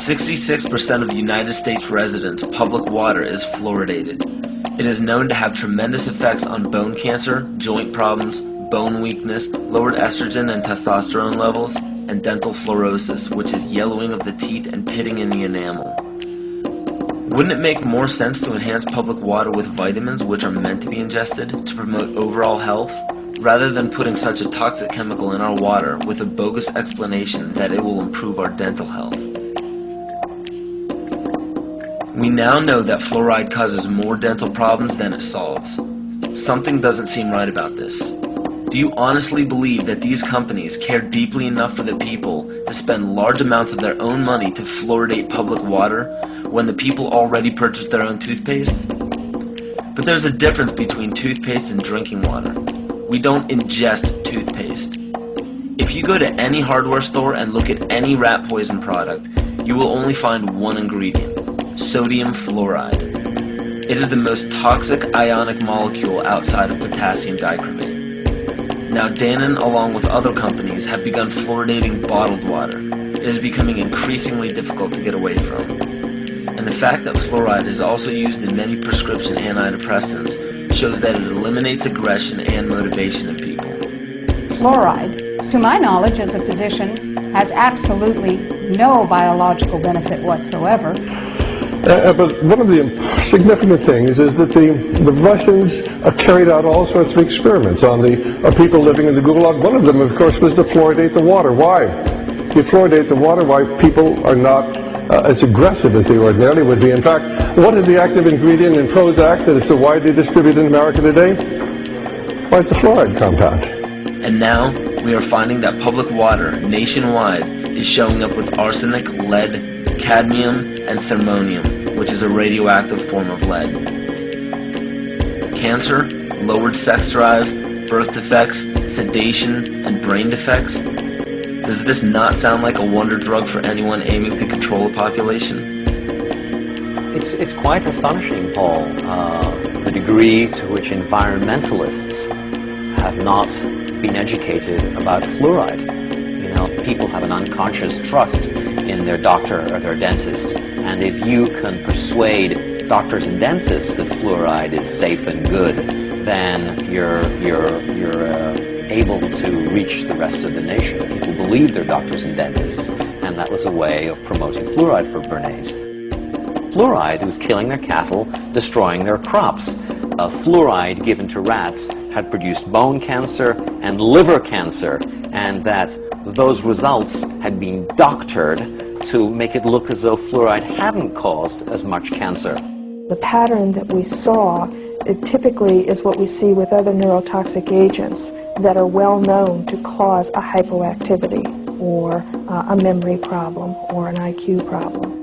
66% of the United States residents' public water is fluoridated. It is known to have tremendous effects on bone cancer, joint problems, bone weakness, lowered estrogen and testosterone levels, and dental fluorosis, which is yellowing of the teeth and pitting in the enamel. Wouldn't it make more sense to enhance public water with vitamins which are meant to be ingested to promote overall health, rather than putting such a toxic chemical in our water with a bogus explanation that it will improve our dental health? We now know that fluoride causes more dental problems than it solves. Something doesn't seem right about this. Do you honestly believe that these companies care deeply enough for the people to spend large amounts of their own money to fluoridate public water when the people already purchase their own toothpaste? But there's a difference between toothpaste and drinking water. We don't ingest toothpaste. If you go to any hardware store and look at any rat poison product, you will only find one ingredient: sodium fluoride. It is the most toxic ionic molecule outside of Potasium Dikromat. Now Dannon, along with other companies, have begun fluoridating bottled water. It is becoming increasingly difficult to get away from. And the fact that fluoride is also used in many prescription antidepressants shows that it eliminates aggression and motivation in people. Fluoride, to my knowledge as a physician, has absolutely no biological benefit whatsoever. But one of the significant things is that the Russians carried out all sorts of experiments on the people living in the Gulag. One of them, of course, was to fluoridate the water. Why? You fluoridate the water, why people are not as aggressive as they ordinarily would be. In fact, what is the active ingredient in Prozac that is so widely distributed in America today? Why, it's a fluoride compound. And now, we are finding that public water nationwide is showing up with arsenic, lead, cadmium, and thermonium, which is a radioactive form of lead. Cancer, lowered sex drive, birth defects, sedation, and brain defects. Does this not sound like a wonder drug for anyone aiming to control a population? It's quite astonishing, Paul, the degree to which environmentalists have not been educated about fluoride. You know, people have an unconscious trust in their doctor or their dentist, and if you can persuade doctors and dentists that fluoride is safe and good, then you're able to reach the rest of the nation. People believe their doctors and dentists, and that was a way of promoting fluoride for Bernays. Fluoride was killing their cattle, destroying their crops. Fluoride given to rats had produced bone cancer and liver cancer, and that those results had been doctored to make it look as though fluoride hadn't caused as much cancer. The pattern that we saw, it typically is what we see with other neurotoxic agents that are well known to cause a hypoactivity or a memory problem or an IQ problem.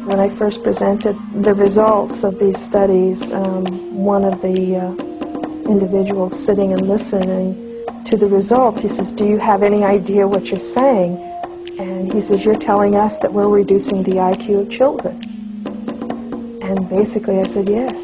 When I first presented the results of these studies, one of the individuals sitting and listening to the results, he says, "Do you have any idea what you're saying?" And he says, "You're telling us that we're reducing the IQ of children." And basically I said, yes.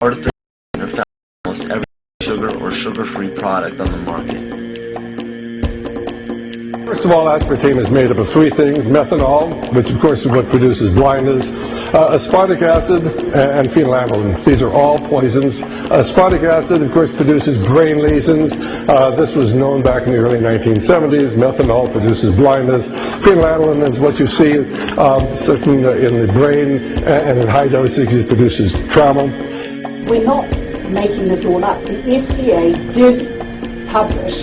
Artificial are found in almost every sugar or sugar-free product on the market. First of all, aspartame is made up of three things: methanol, which of course is what produces blindness, aspartic acid, and phenylalanine. These are all poisons. Aspartic acid, of course, produces brain lesions. This was known back in the early 1970s. Methanol produces blindness. Phenylalanine is what you see in the brain, and in high doses it produces trauma. We're not making this all up. The FDA did publish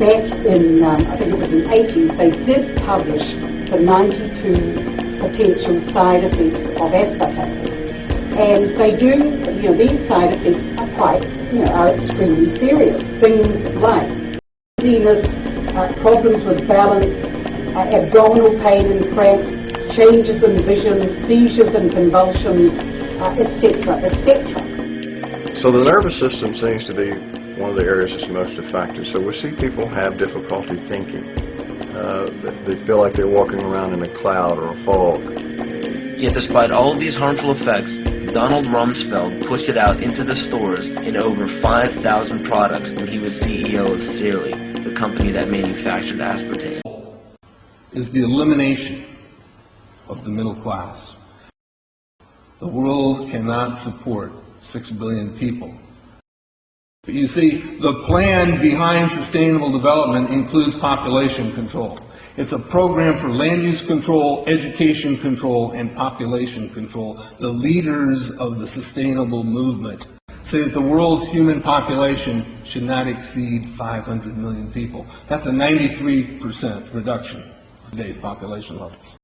back in, I think it was in the 80s, they did publish the 92 potential side effects of aspartame. And they do, these side effects are quite, are extremely serious. Things like dizziness, problems with balance, abdominal pain and cramps, changes in vision, seizures and convulsions, etc., etc. So the nervous system seems to be one of the areas that's most affected. So we see people have difficulty thinking. They feel like they're walking around in a cloud or a fog. Yet despite all of these harmful effects, Donald Rumsfeld pushed it out into the stores in over 5,000 products when he was CEO of Searly, the company that manufactured aspartame. Is the elimination of the middle class. The world cannot support 6 billion people. But you see, the plan behind sustainable development includes population control. It's a program for land use control, education control, and population control. The leaders of the sustainable movement say that the world's human population should not exceed 500 million people. That's a 93% reduction of today's population levels.